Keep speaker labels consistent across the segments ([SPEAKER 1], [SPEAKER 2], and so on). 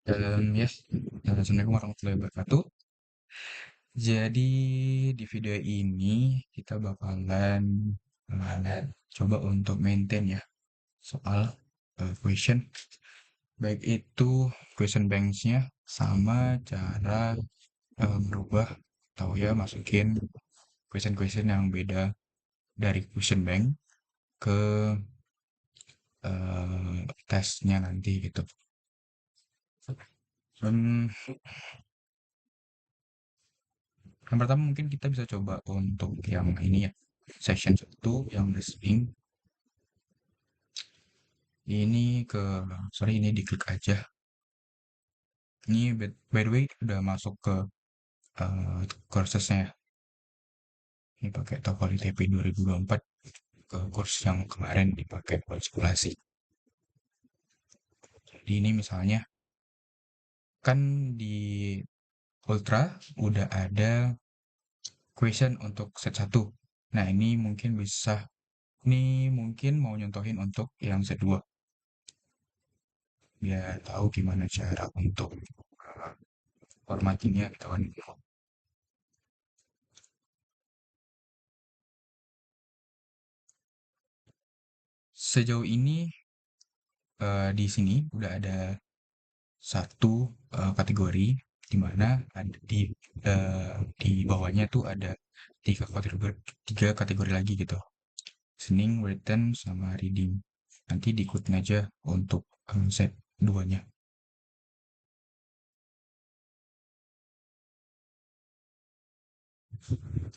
[SPEAKER 1] Ya, Assalamualaikum warahmatullahi wabarakatuh. Jadi di video ini kita bakalan coba untuk maintain ya soal question, baik itu question banks-nya sama cara merubah atau ya masukin question-question yang beda dari question bank ke tesnya nanti gitu. Hmm, yang pertama mungkin kita bisa coba untuk yang ini ya, section 1 yang listening. Ini sorry, ini diklik aja. Ini by the way udah masuk ke coursesnya ya. Ini pakai TOEFL ITP 2024 ke course yang kemarin dipakai buat simulasi. Jadi ini misalnya kan di Ultra udah ada question untuk set 1. Nah, ini mungkin mau nyontohin untuk yang set 2 biar tahu gimana cara untuk formattingnya gitu kan. Sejauh ini di sini udah ada satu kategori di mana ada di bawahnya tuh ada tiga kategori lagi gitu. Listening, written, sama reading. Nanti diikutin aja untuk set duanya.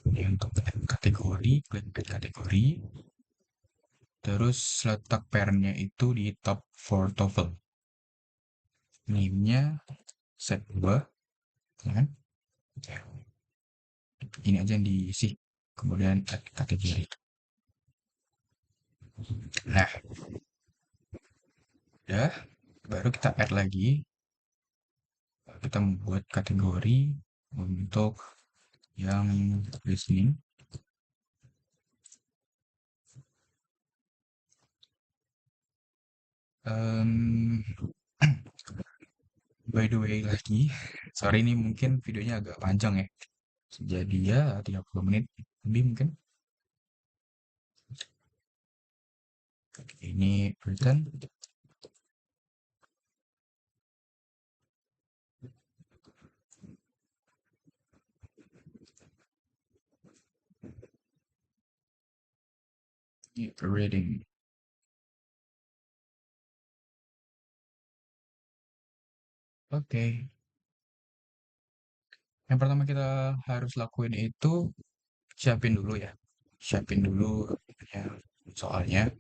[SPEAKER 1] Ini untuk kategori, klik kategori, terus letak pairnya itu di top for TOEFL. Name-nya set 2, kan? Ini aja yang diisi. Kemudian add kategori. Nah, udah, baru kita add lagi. Kita membuat kategori untuk yang listening. Em, by the way lagi, sorry ini mungkin videonya agak panjang ya. Jadi ya 30 menit lebih mungkin. Ini written. Ini reading. Oke. Yang pertama kita harus lakuin itu siapin dulu ya. Siapin dulu ya soalnya.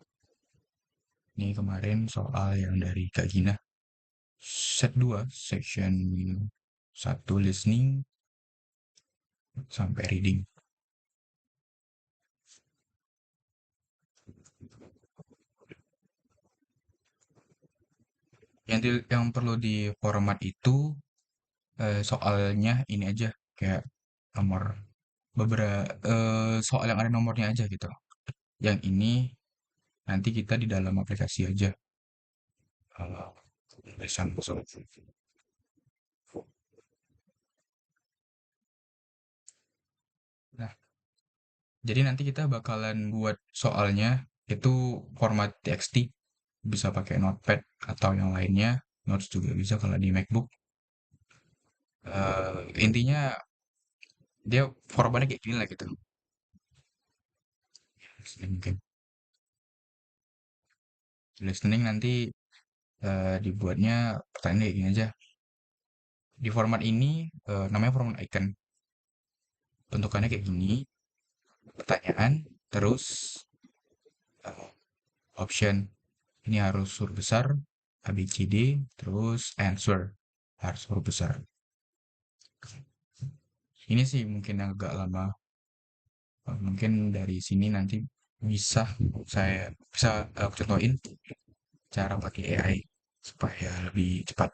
[SPEAKER 1] Ini kemarin soal yang dari Kak Gina. Set 2, section 1 listening sampai reading. Yang perlu di format itu soalnya ini aja kayak nomor soal yang ada nomornya aja gitu. Yang ini nanti kita di dalam aplikasi aja tulisan masuk. Nah, jadi nanti kita bakalan buat soalnya itu format TXT, bisa pakai Notepad atau yang lainnya, Notes juga bisa kalau di MacBook. Intinya dia formatnya kayak gini lah gitu. Mungkin listening nanti dibuatnya pertanyaan kayak gini aja. Di format ini namanya format icon. Bentukannya kayak gini, pertanyaan, terus eh, option. Ini harus huruf besar, ABCD, terus answer harus huruf besar. Ini sih mungkin yang agak lama. Mungkin dari sini nanti bisa saya bisa aku contohin cara pakai AI supaya lebih cepat.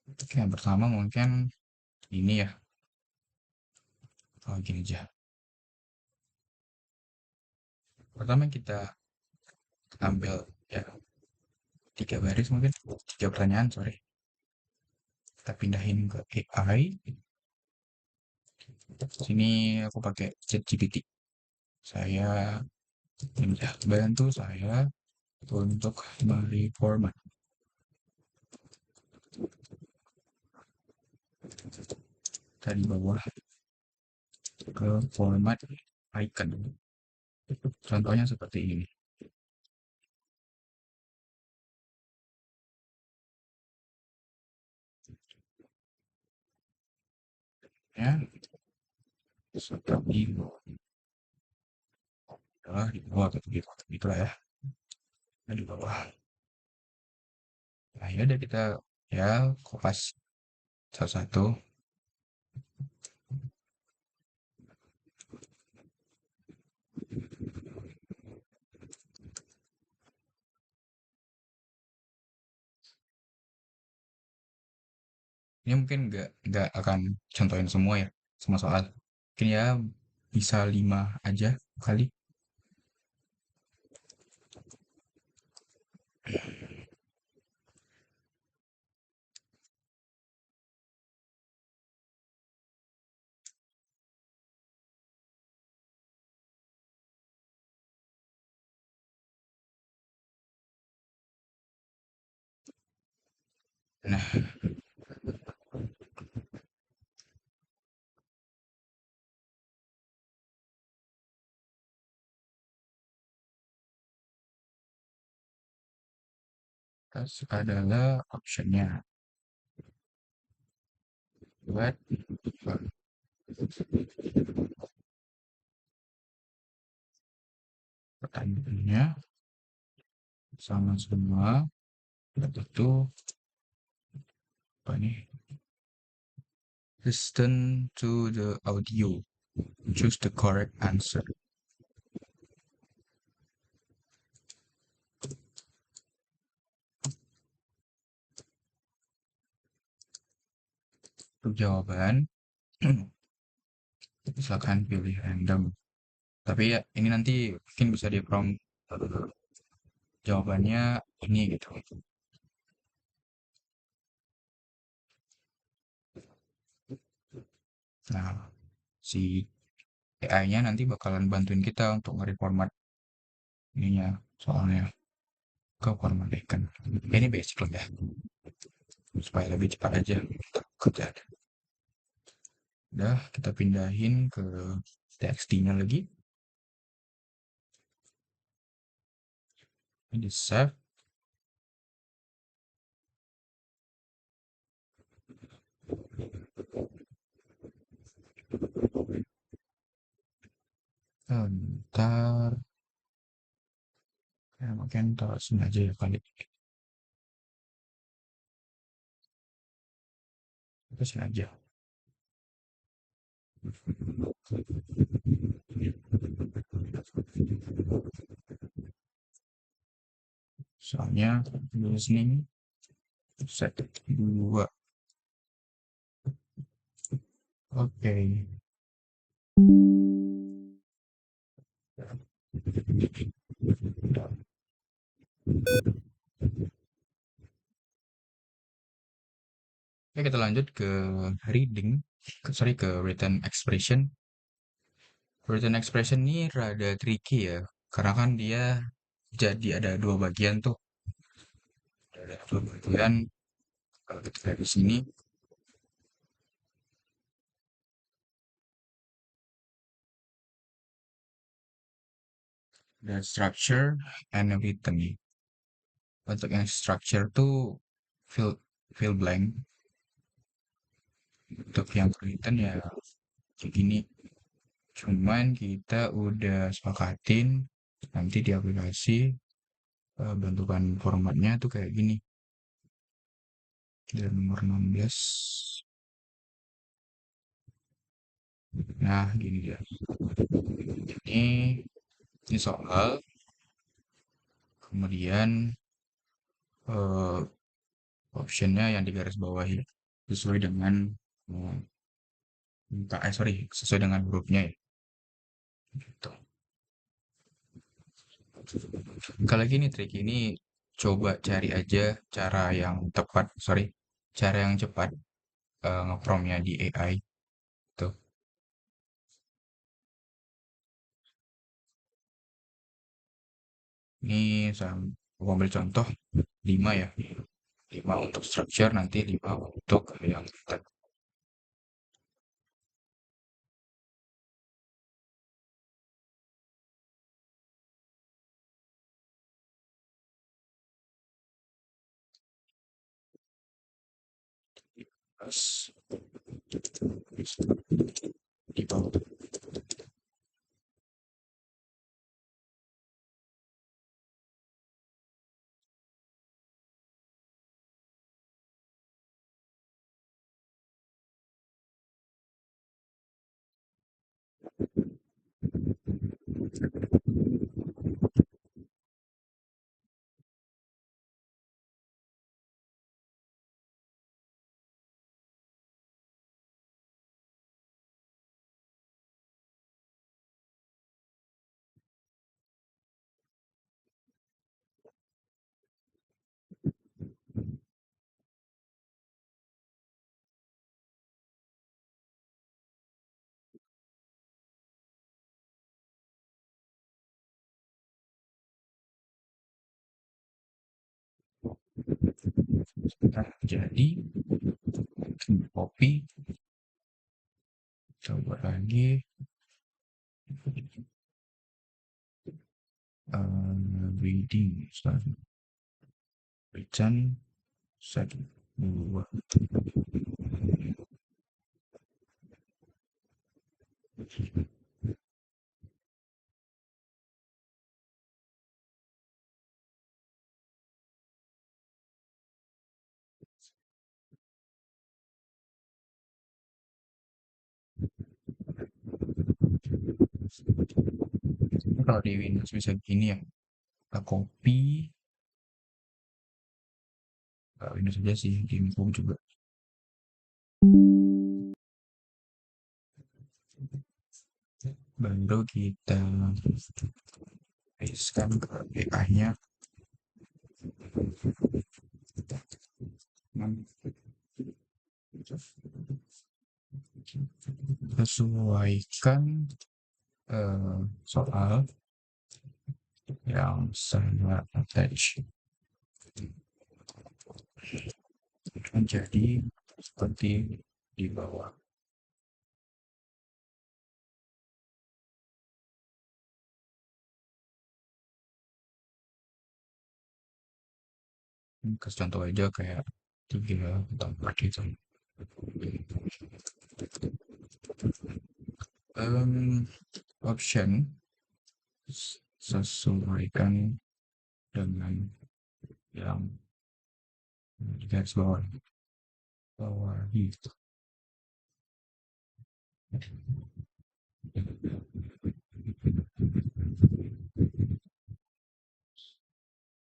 [SPEAKER 1] Oke, yang pertama mungkin ini ya, gini aja. Pertama kita ambil ya tiga baris mungkin, tiga pertanyaan, sorry. Kita pindahin ke AI. Sini aku pakai ChatGPT. Saya minta bantu saya untuk mereformat dari bawah ke format icon. Contohnya seperti ini. Ya, seperti di bawah atau gitu lah ya. Nah, di bawah. Nah, ya udah kita ya kopas satu-satu. Ini mungkin nggak akan contohin semua ya, semua soal. Mungkin ya bisa 5 aja kali. Nah, terus adalah optionnya buat pertanyaannya sama semua. Itu apa nih? Listen to the audio. Choose the correct answer. Untuk jawaban, silakan pilih random. Tapi ya ini nanti mungkin bisa di prompt jawabannya ini gitu. Nah, si AI-nya nanti bakalan bantuin kita untuk nge-reformat ininya soalnya ke format icon. Ini basic lah ya, supaya lebih cepat aja kita kerja. Udah, kita pindahin ke TXT-nya lagi. Ini save. Ntar, ya mungkin taruh sini aja ya kali. Kita sini aja. Soalnya listening set 2. Oke. Oke, kita lanjut ke reading. Sorry, ke written expression. Written expression ini rada tricky ya. Karena kan dia jadi ada dua bagian tuh. Ada dua bagian. Kalau kita lihat di sini, ada structure and written. Untuk yang structure tuh fill fill blank. Untuk yang written ya kayak gini. Cuman kita udah sepakatin nanti di aplikasi bentukan formatnya tuh kayak gini. Dan nomor 16. Nah, gini dia. Ini ini soal, kemudian eh, optionnya yang digaris bawahi sesuai dengan eh, sorry, sesuai dengan hurufnya ya. Gitu. Kalau gini trik ini coba cari aja cara yang tepat, sorry, cara yang cepat ngepromnya di AI tuh. Ini saya mau ambil contoh 5 ya. 5 untuk structure, nanti 5 untuk yang text. Di bawah. Nah, jadi copy, coba lagi, reading, return, set, 2. Kalau di Windows bisa gini ya, kita copy, Windows aja sih, di Macbook juga. Baru kita pastekan ke AI-nya. Sesuaikan soal yang saya attach menjadi seperti di bawah. Kasih contoh aja kayak 3 atau 4 gitu. Option sesuaikan dengan yang di garis bawah bawah gitu.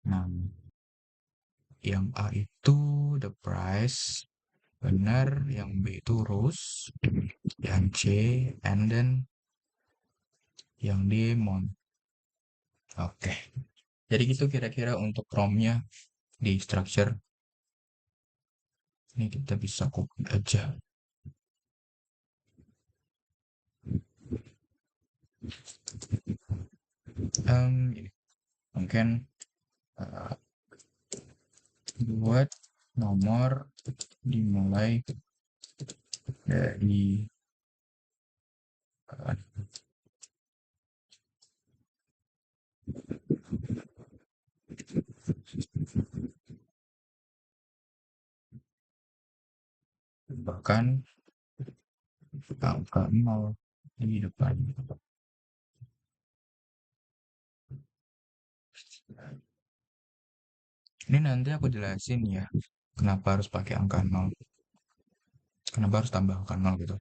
[SPEAKER 1] Nah, yang A itu the price, benar. Yang B itu rules, yang C and then yang D month. Oke, jadi gitu kira-kira untuk promnya di structure. Ini kita bisa copy aja. Ini mungkin uh, buat nomor dimulai dari uh, bahkan angka 0 di depan. Ini nanti aku jelasin ya, kenapa harus pakai angka 0. Kenapa harus tambah angka 0 gitu.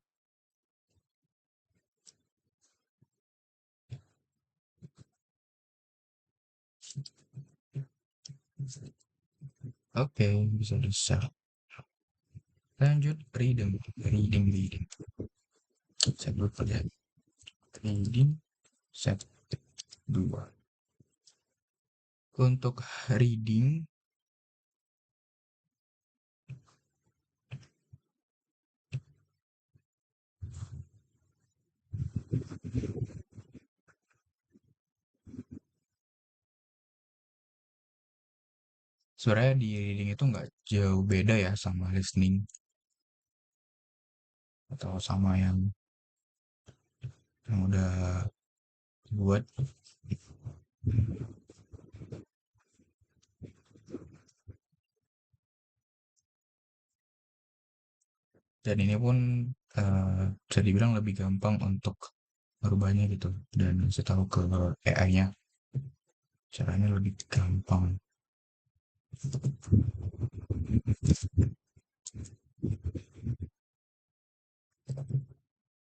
[SPEAKER 1] Oke, bisa di-share. Lanjut, reading. Set dulu ya. Reading, set 2. Untuk reading, sebenarnya di reading itu nggak jauh beda ya sama listening atau sama yang udah buat. Dan ini pun bisa dibilang lebih gampang untuk merubahnya gitu dan kasih tahu ke AI-nya. Caranya lebih gampang.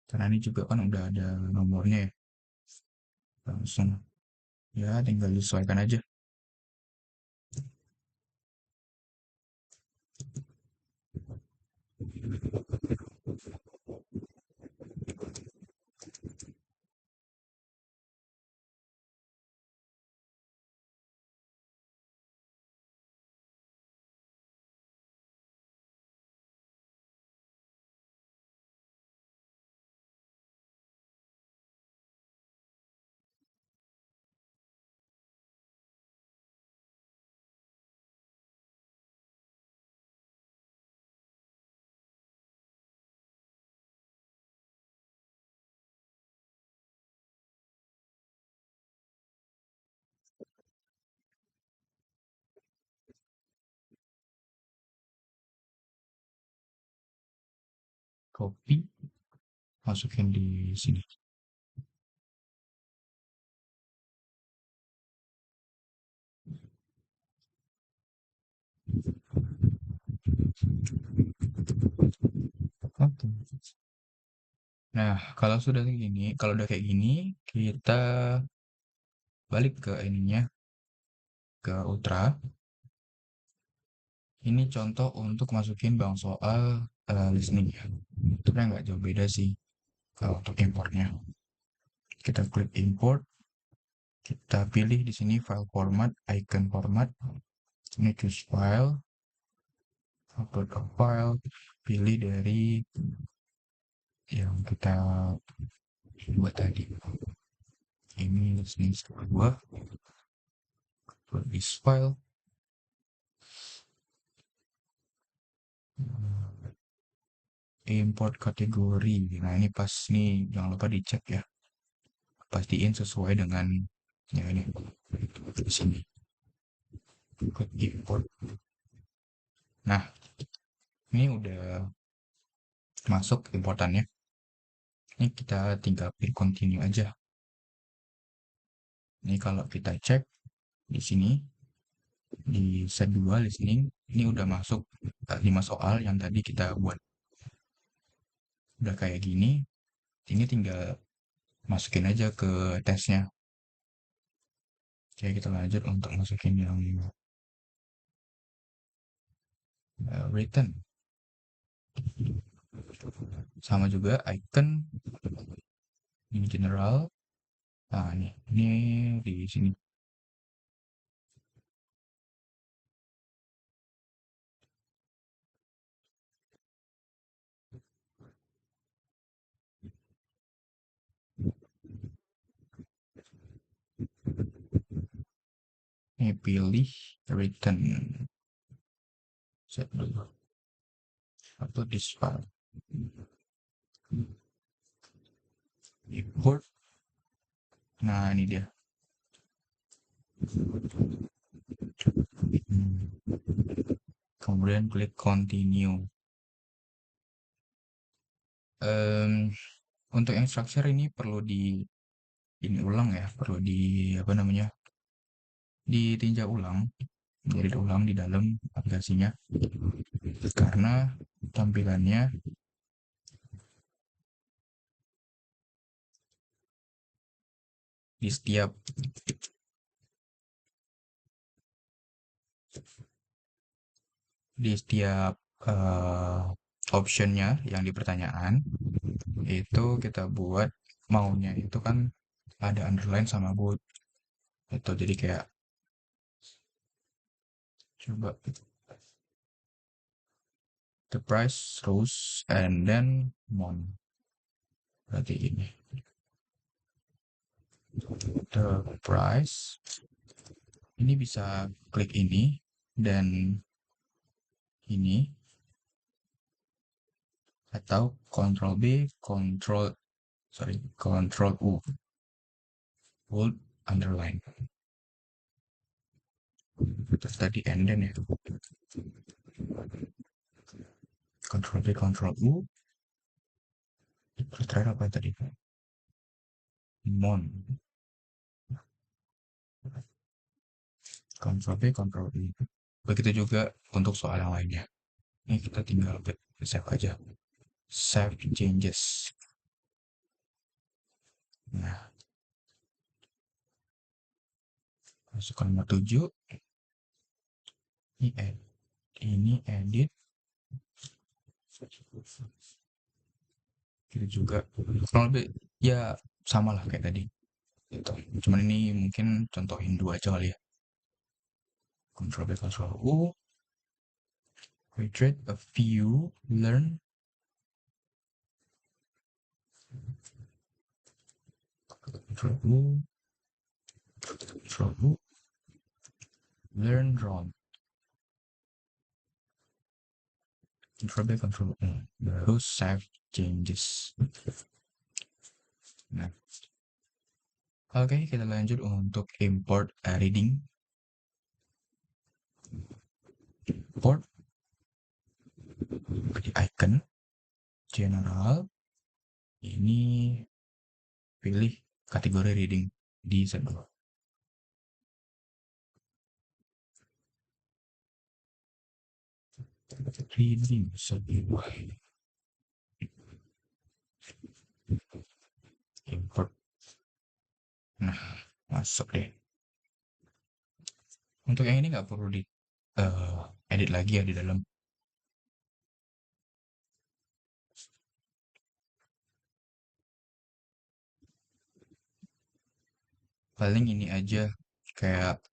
[SPEAKER 1] Karena ini juga kan udah ada nomornya ya. Langsung ya tinggal disesuaikan aja. Copy, masukin di sini. Oke. Nah, kalau udah kayak gini, kita balik ke ininya, ke Ultra. Ini contoh untuk masukin bank soal listening ya. Sebenarnya nggak jauh beda sih kalau untuk importnya. Kita klik import, kita pilih di sini file format, icon format. Ini choose file, upload a file, pilih dari yang kita buat tadi. Ini listening kedua, upload this file. Import kategori. Nah, ini pas nih jangan lupa dicek ya. Pastiin sesuai dengan ya ini di sini. Klik import. Nah, ini udah masuk importannya. Ini kita tinggal klik continue aja. Ini kalau kita cek di sini di set 2 listening ini udah masuk 5 soal yang tadi kita buat. Udah kayak gini, ini tinggal masukin aja ke tesnya. Oke, kita lanjut untuk masukin yang written. Sama juga icon ini general. Nah, ini di sini. Ini pilih written. Set dulu. Upload this file. Import. Nah, ini dia. Kemudian klik continue. Em, untuk yang structure ini perlu ini ulang ya, perlu di apa namanya? Ditinjau ulang, jadi ulang di dalam aplikasinya karena tampilannya di setiap di setiap eh, optionnya yang di pertanyaan itu kita buat maunya itu kan ada underline sama bold itu jadi kayak Coba the price rose and then month. Berarti ini. The price. Ini bisa klik ini dan ini atau Ctrl B, Ctrl U, bold, underline. Terus tadi and then ya. Ctrl B, Ctrl U. Terus terakhir apa tadi? Mon. Ctrl B, Ctrl U. Begitu juga untuk soal yang lainnya. Ini kita tinggal save aja. Save changes. Nah, masukkan nomor 7. Ini edit. Kita juga kurang lebih ya sama lah kayak tadi. Gitu. Cuman ini mungkin contohin dua aja kali ya. Ctrl B, Ctrl U. Retrieve a few, learn. Ctrl U. Ctrl U. Learn drawn. Ctrl B, Ctrl U. Baru save changes. Nah, oke, kita lanjut untuk import reading. Import di icon general. Ini pilih kategori reading di Z2. Reading Z2. Import. Nah, masuk deh. Untuk yang ini nggak perlu di edit lagi ya di dalam. Paling ini aja kayak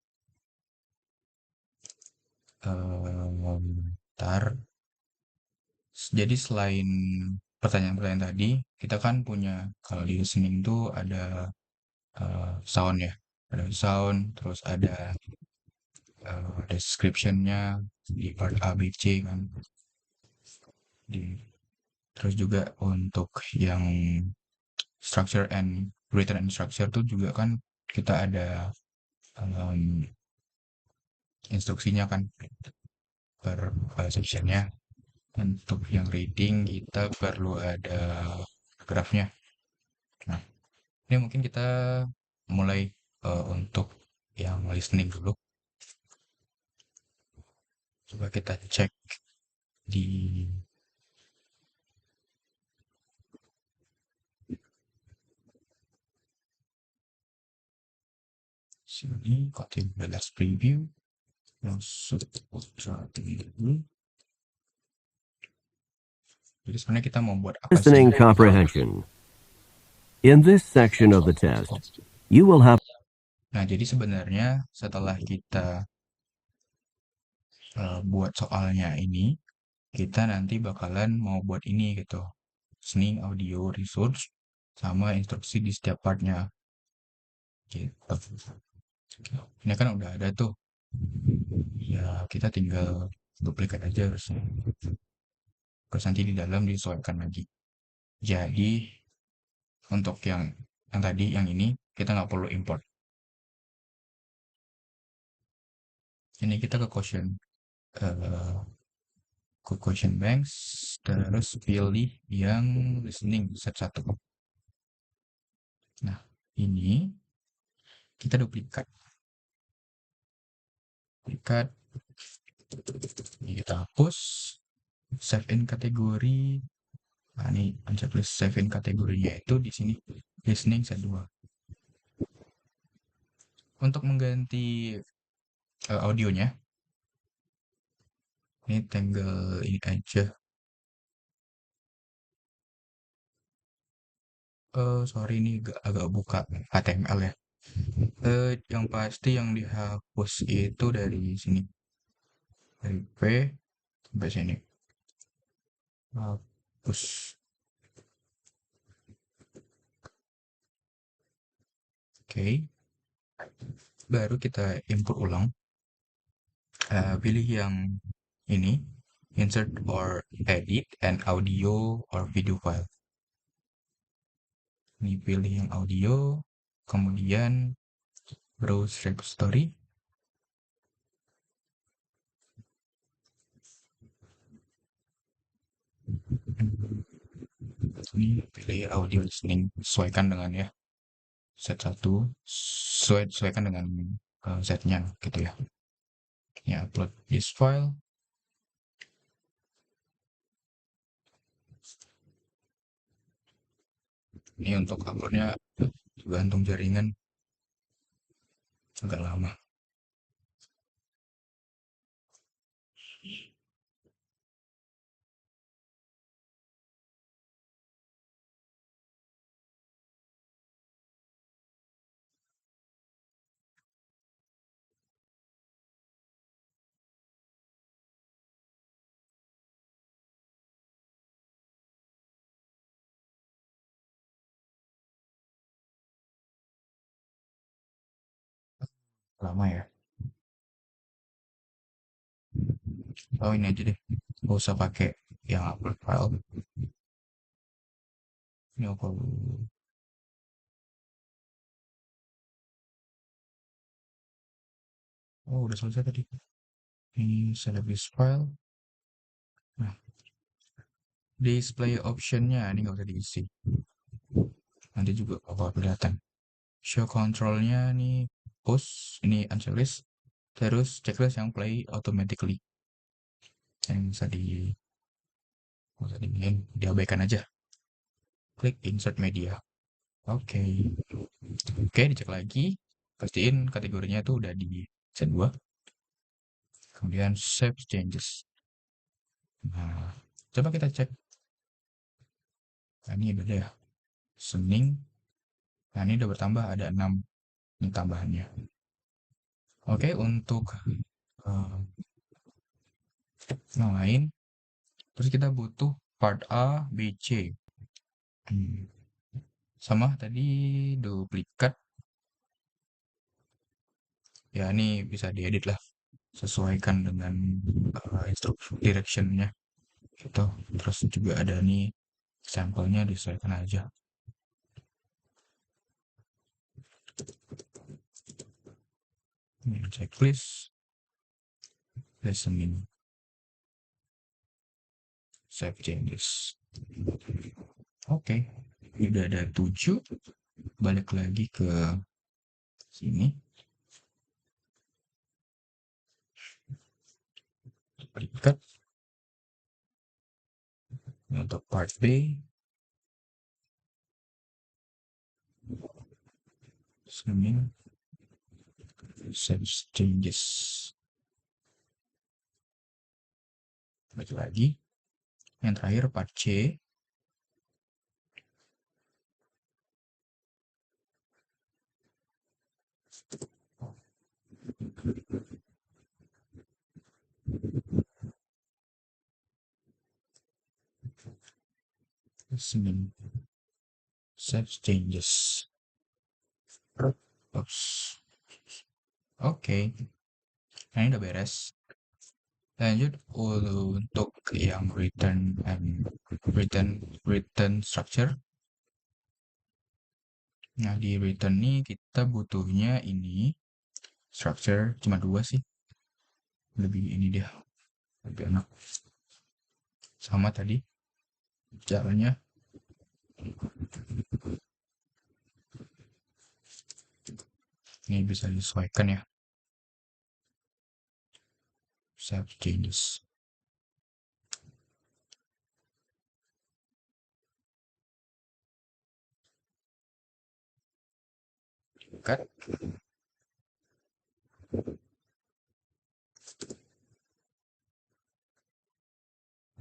[SPEAKER 1] ntar. Jadi selain pertanyaan-pertanyaan tadi, kita kan punya kalau di listening tuh ada sound ya, ada sound, terus ada description-nya di part A, B, C kan. Terus juga untuk yang structure and written and structure tuh juga kan kita ada instruksinya kan per sectionnya. Untuk yang reading kita perlu ada grafnya. Nah, ini mungkin kita mulai untuk yang listening dulu. Coba kita cek di sini, Kotlin preview. Masuk dulu. Jadi sebenarnya kita mau buat apa sih?
[SPEAKER 2] Listening comprehension. In this section of the test, you will have.
[SPEAKER 1] Nah, jadi sebenarnya setelah kita buat soalnya ini, kita nanti bakalan mau buat ini gitu. Listening audio resource sama instruksi di setiap partnya. Gitu. Ini kan udah ada tuh. Ya, kita tinggal duplikat aja harusnya. Terus nanti di dalam disesuaikan lagi. Jadi, untuk yang tadi, yang ini, kita nggak perlu import. Ini kita ke question banks, terus pilih yang listening set 1. Nah, ini kita duplikat. Ini kita hapus, save in kategori. Nah, ini checklist save in kategorinya itu di sini listening set 2. Untuk mengganti audionya, ini tinggal ini aja. Sorry ini agak buka HTML ya. Yang pasti yang dihapus itu dari sini. dari P sampai sini. Hapus. Oke, baru kita import ulang. Pilih yang ini, insert or edit an audio or video file. Ini pilih yang audio, kemudian browse repository. Ini pilih audio listening, sesuaikan dengan ya set 1, sesuaikan dengan setnya gitu ya. Ini upload this file. Ini untuk uploadnya tergantung jaringan, agak lama. Lama ya. Oh ini aja deh, nggak usah pakai yang upload file. Ini upload. Oh udah selesai tadi. Ini select this file. Nah, display optionnya ini nggak usah diisi. Nanti juga bakal kelihatan. Show controlnya nih post, ini unchecklist. Terus checklist yang play automatically. Yang bisa diabaikan aja. Klik insert media. Oke. Oke, dicek lagi. Pastiin kategorinya tuh udah di set 2. Kemudian save changes. Nah, coba kita cek. Nah, ini beda ya. Sening. Nah, ini udah bertambah ada 6 ini tambahannya. Oke, untuk eh, yang lain, terus kita butuh part A, B, C. Hmm, sama tadi duplikat. Ya, ini bisa diedit lah. Sesuaikan dengan instruksi directionnya. Gitu. Terus juga ada nih sampelnya disesuaikan aja. Ini checklist. Listening. Save changes. Oke. Ini udah ada 7. Balik lagi ke sini. Duplikat. Untuk part B. Listening. Save changes. Balik lagi. Yang terakhir part C. Listening. Save changes. Oops. Oke. Nah, ini udah beres. Lanjut untuk yang return structure. Nah, di return ini kita butuhnya ini structure cuma 2 sih. Lebih ini dia, lebih enak. Sama tadi caranya. Ini bisa disesuaikan ya. Save changes. Cut.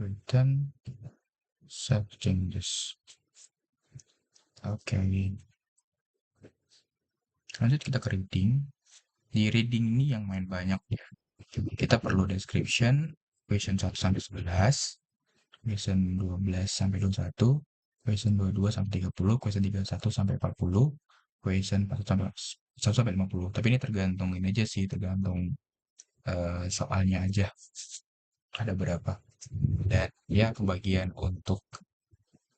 [SPEAKER 1] Return. Save changes. Oke. Lanjut kita ke reading. Di reading ini yang main banyak ya. Kita perlu description, question 1 sampai 11, question 12 sampai 21, question 22 sampai 30, question 31 sampai 40, question 1 sampai 50. Tapi ini tergantung ini aja sih, tergantung soalnya aja ada berapa. Dan ya kebagian untuk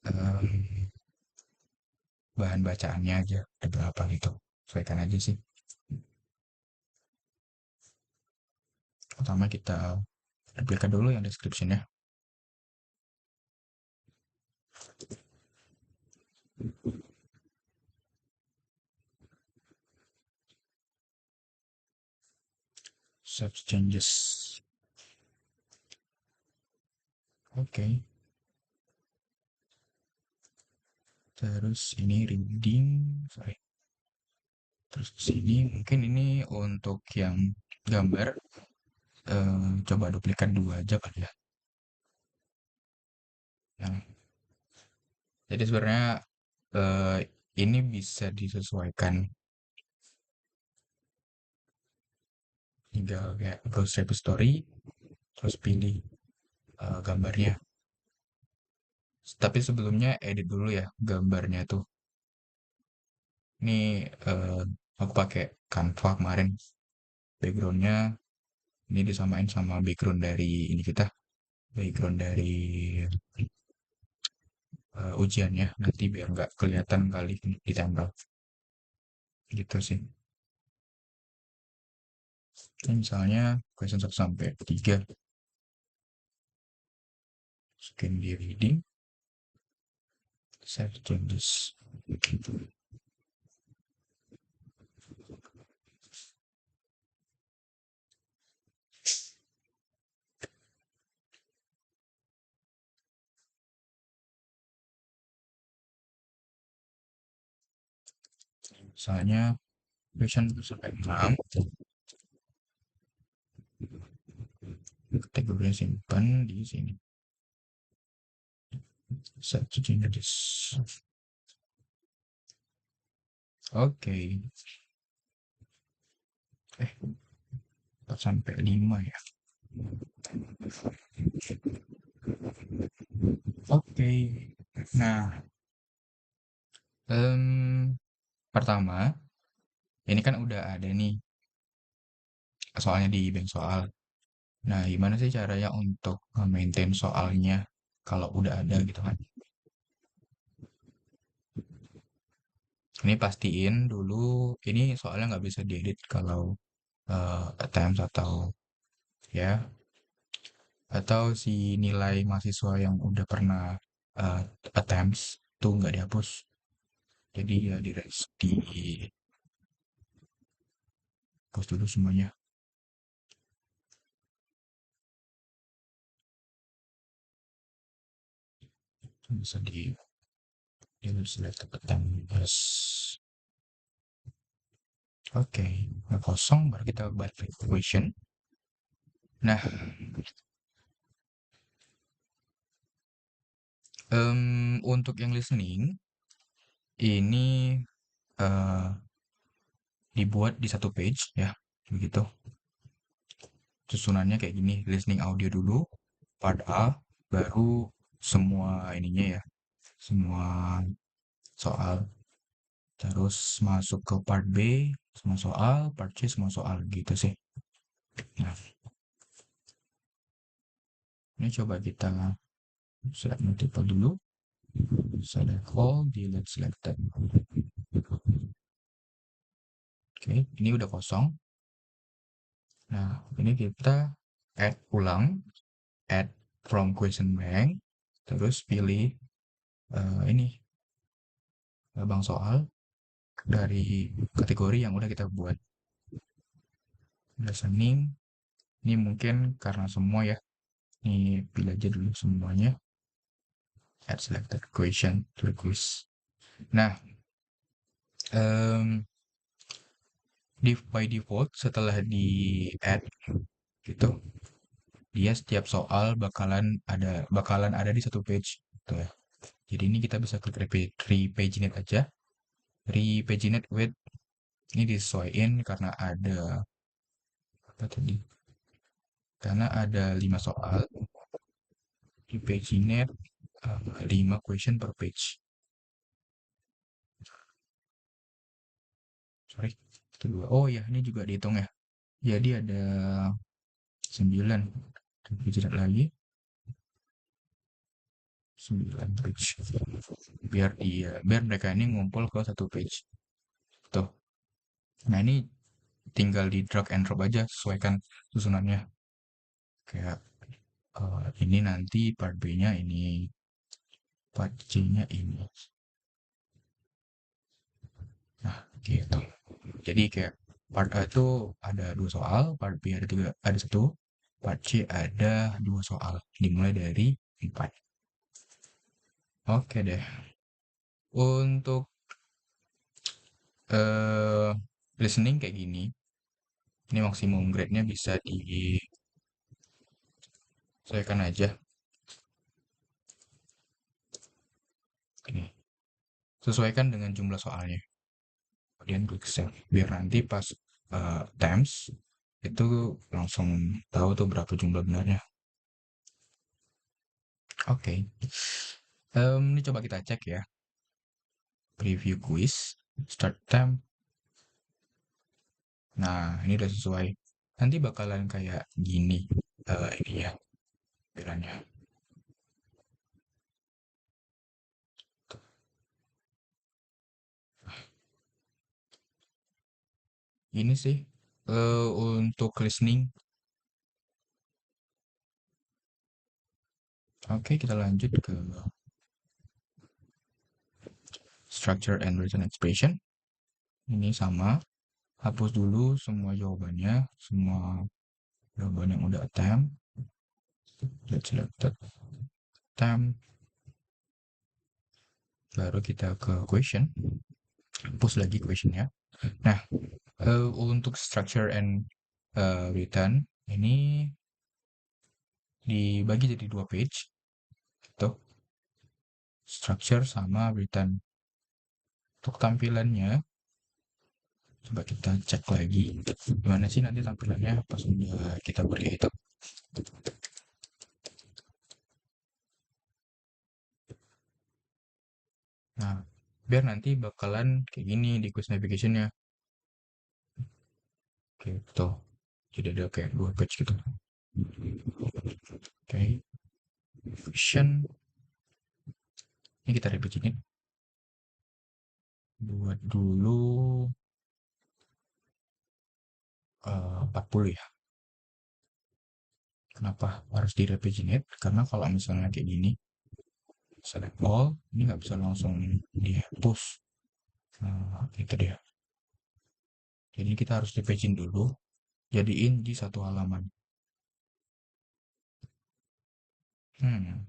[SPEAKER 1] em, bahan bacaannya aja ada berapa gitu. Sesuaikan aja sih. Pertama kita tampilkan dulu yang description-nya. Save changes. Oke. Terus ini reading, sorry. Terus sini mungkin ini untuk yang gambar, coba duplikat dua aja kali ya. Yang, jadi sebenarnya eh, ini bisa disesuaikan, tinggal kayak browse repository, terus pilih gambarnya. Tapi sebelumnya edit dulu ya gambarnya tuh. Ini aku pakai Canva kemarin. Backgroundnya ini disamain sama background dari ini kita, background dari ujiannya nanti biar nggak kelihatan kali ditempel gitu sih. Ini misalnya question 1 sampai 3, scan di reading, save changes. Misalnya question 1 sampai 6, kategorinya simpan di sini. Save changes. Oke. 4 sampai 5 ya. Oke. Nah, pertama, ini kan udah ada nih soalnya di bank soal. Nah, gimana sih caranya untuk maintain soalnya kalau udah ada gitu kan? Ini pastiin dulu, ini soalnya nggak bisa diedit kalau attempts atau ya, atau si nilai mahasiswa yang udah pernah eh, attempts tuh nggak dihapus. Jadi ya di hapus dulu semuanya. Bisa di selected attempts. Oke, udah kosong baru kita balik ke equation. Nah, untuk yang listening ini eh, dibuat di satu page ya, begitu. Susunannya kayak gini, listening audio dulu, part A, baru semua ininya ya, semua soal. Terus masuk ke part B, semua soal, part C, semua soal gitu sih. Nah, ini coba kita select multiple dulu. Select all, delete selected. Oke, ini udah kosong. Nah, ini kita add ulang, add from question bank, terus pilih ini bank soal dari kategori yang udah kita buat. Listening, ini mungkin karena semua ya. Ini pilih aja dulu semuanya. Add selected question to the quiz. Nah, em, by default setelah di add gitu, dia setiap soal bakalan ada di satu page gitu ya. Jadi ini kita bisa klik repaginate aja. Repaginate with ini disesuaikan karena ada apa tadi? karena ada 5 soal di PageNet, 5 question per page. Sorry, itu dua. Oh ya, ini juga dihitung ya. Jadi ada 9. PageNet lagi 9 page. Biar mereka ini ngumpul ke satu page. Tuh. Nah, ini tinggal di drag and drop aja, sesuaikan susunannya. Kayak ini nanti part B-nya ini, part C-nya ini. Nah, gitu. Jadi kayak part A itu ada 2 soal, part B ada 1, part C ada 2 soal. Dimulai dari 4. Oke deh. Untuk eh listening kayak gini, ini maksimum grade-nya bisa disesuaikan aja. Ini sesuaikan dengan jumlah soalnya. Kemudian klik save. Biar nanti pas times itu langsung tahu tuh berapa jumlah benarnya. Oke. Ini coba kita cek ya. Preview quiz. Start time. Nah, ini udah sesuai. Nanti bakalan kayak gini. Ini ya, tampilannya. Ini sih untuk listening. Oke, kita lanjut ke structure and written expression. Ini sama. Hapus dulu semua jawabannya, semua jawaban yang udah attempt. Let's selected attempt. Baru kita ke question. Hapus lagi questionnya. Nah, untuk structure and written ini dibagi jadi 2 page. Tuh, structure sama written. Untuk tampilannya, coba kita cek lagi. Gimana sih nanti tampilannya pas udah kita beri itu. Nah, biar nanti bakalan kayak gini di quiz navigation-nya. Gitu. Jadi ada kayak 2 page gitu. Oke. Vision. Ini kita repeat ini. Buat dulu 40 ya. Kenapa harus di repaginate? Karena kalau misalnya kayak gini, select all, ini nggak bisa langsung dihapus. Nah, itu dia. Jadi kita harus repagin dulu, jadiin di satu halaman. Hmm,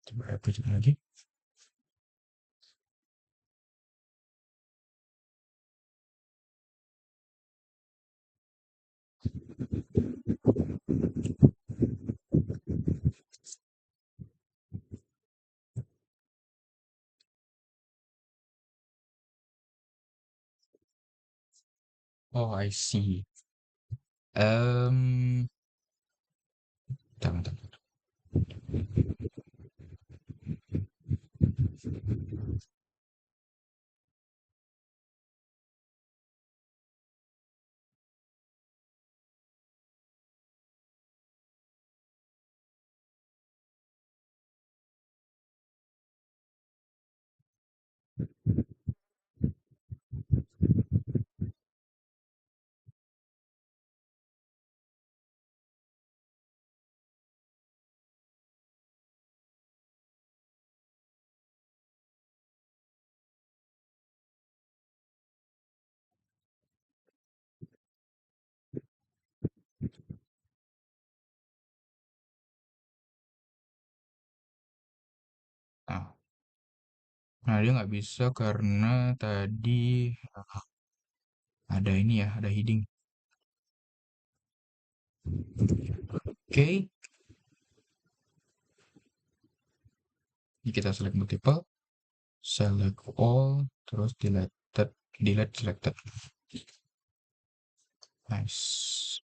[SPEAKER 1] coba repagin lagi. Oh, I see. Um, bentar, bentar. Nah, nah, dia nggak bisa karena tadi ada ini ya, ada heading. Oke, Ini kita select multiple, select all, terus delete selected. Nice.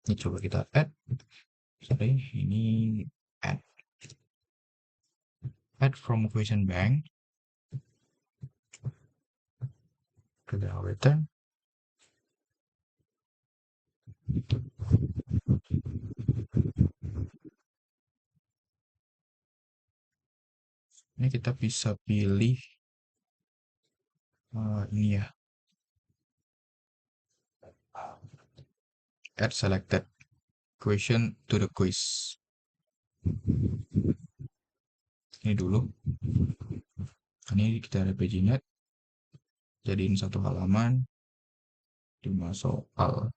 [SPEAKER 1] Ini coba kita add. Sorry, ini add. Add from question bank. Kita return. Ini kita bisa pilih ini ya, add selected question to the quiz. Ini dulu. Ini kita ada paginet, jadiin satu halaman, 5 soal.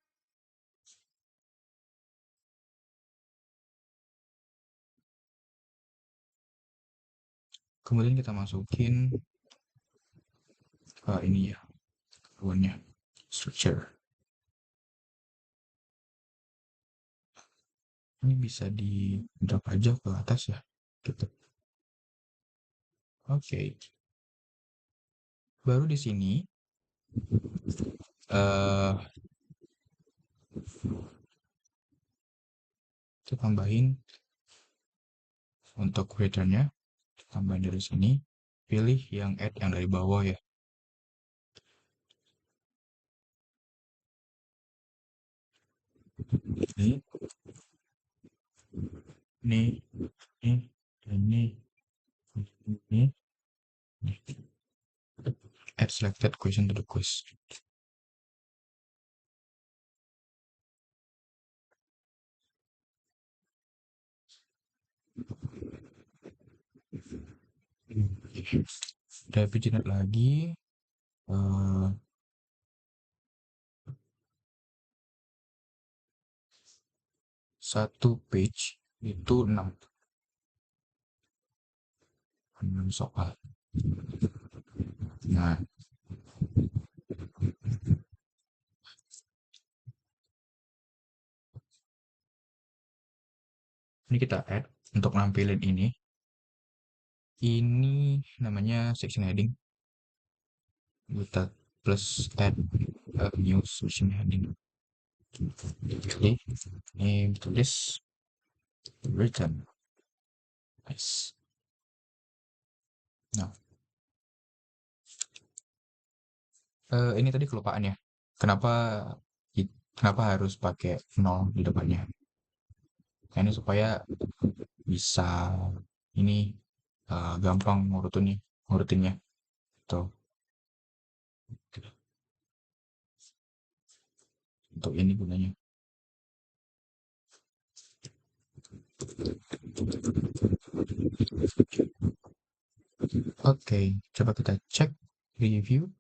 [SPEAKER 1] Kemudian kita masukin ini ya, keluarnya structure. Ini bisa di drag aja ke atas ya, gitu. Oke. Baru di sini kita tambahin untuk returnnya, tambahin dari sini, pilih yang add yang dari bawah ya. Ini, ini, ini, ini, add selected question to the quiz. Udah pijinet lagi. Satu page itu 6 soal. Nah, ini kita add untuk nampilin ini. Ini namanya section heading. Kita plus add new section heading. Oke, ini tulis written. Nice. Nah, ini tadi kelupaan ya. Kenapa kenapa harus pakai 0 di depannya? Nah, ini supaya bisa ini gampang ngurutinnya. Tuh. Untuk ini gunanya. Oke, coba kita cek review.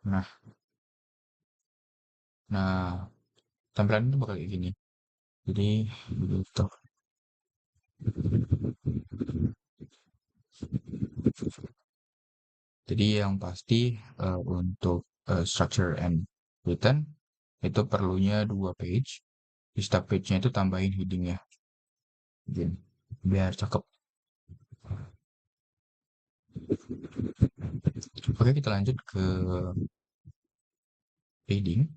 [SPEAKER 1] Nah, tampilan itu bakal kayak gini. Jadi begitu. Jadi yang pasti untuk structure and written itu perlunya 2 page. Di setiap page-nya itu tambahin heading-nya. Begini, biar cakep. Oke, kita lanjut ke heading.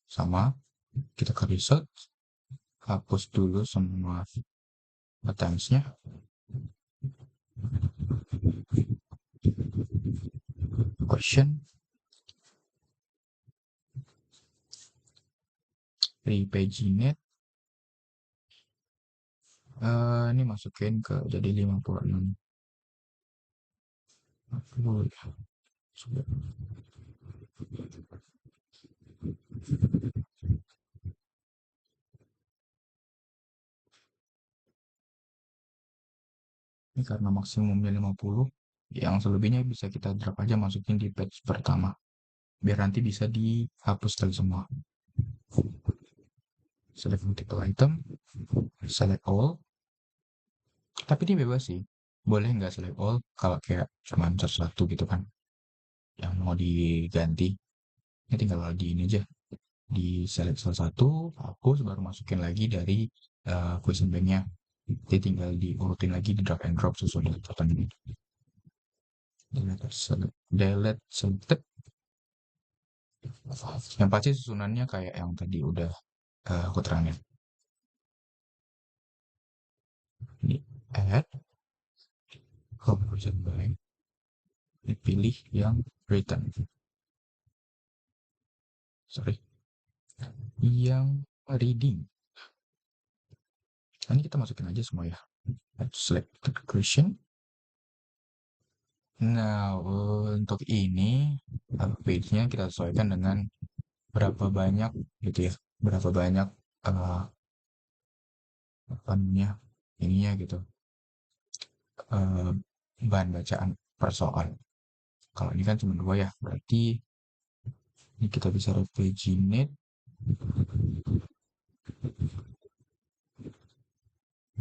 [SPEAKER 1] Sama, kita ke result. Hapus dulu semua attempts-nya. Question. Repaginate. Ini masukin ke jadi 56. Ini karena maksimumnya 50, yang selebihnya bisa kita drag aja masukin di page pertama. Biar nanti bisa dihapuskan semua. Select multiple item, select all, Tapi ini bebas sih. Boleh nggak select all kalau kayak cuman satu-satu gitu kan. Yang mau diganti. Ini tinggal di ini aja. Di select salah satu, hapus, baru masukin lagi dari question bank-nya. Jadi tinggal diurutin lagi di drag and drop sesuai dengan tertentu. Delete selected. Yang pasti susunannya kayak yang tadi udah aku terangin. Ini add conversion bank. Dipilih yang return. Sorry. Yang reading. Nah, ini kita masukin aja semua ya. Select question. Nah, untuk ini page-nya kita sesuaikan dengan berapa banyak gitu ya. Berapa banyak eh apa namanya? Ininya gitu. eh, Bahan bacaan per soal. Kalau ini kan cuma dua ya, berarti ini kita bisa repaginate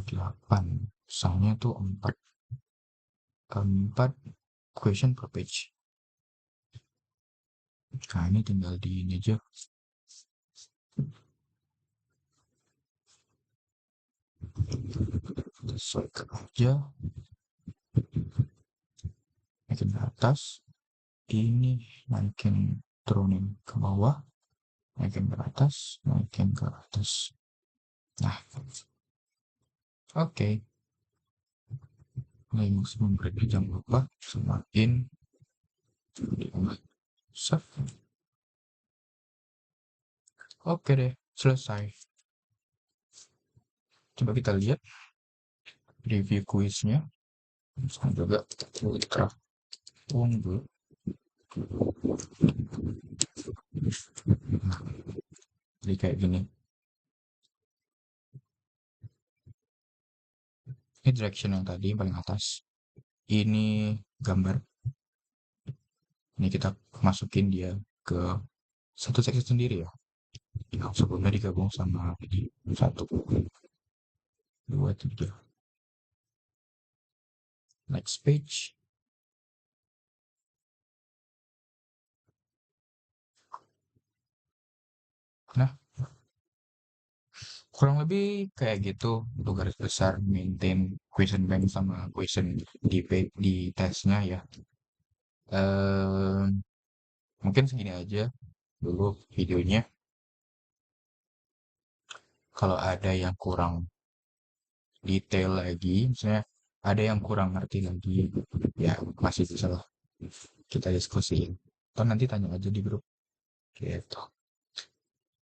[SPEAKER 1] 8. Misalnya tuh 4 question per page. Nah, ini tinggal di ini aja. Sesuaikan aja. Naikin ke atas. Ini naikin turunin ke bawah. Naikin ke atas. Naikin ke atas. Nah, oke. Ini maksimum berapa jam berapa? Semakin save. Oke deh, selesai. Coba kita lihat review kuisnya. Sama juga kita tunggu. Nah, jadi kayak gini. Ini direction yang tadi paling atas. Ini gambar. Ini kita masukin dia ke satu seksi sendiri ya. Yang sebelumnya digabung sama ini. 1, 2, 3. Next page. Nah, kurang lebih kayak gitu untuk garis besar maintain question bank sama question di tesnya ya. Eh, Mungkin segini aja dulu videonya. Kalau ada yang kurang detail lagi, misalnya ada yang kurang ngerti lagi, ya masih bisa lah kita diskusiin. Atau nanti tanya aja di grup. Gitu.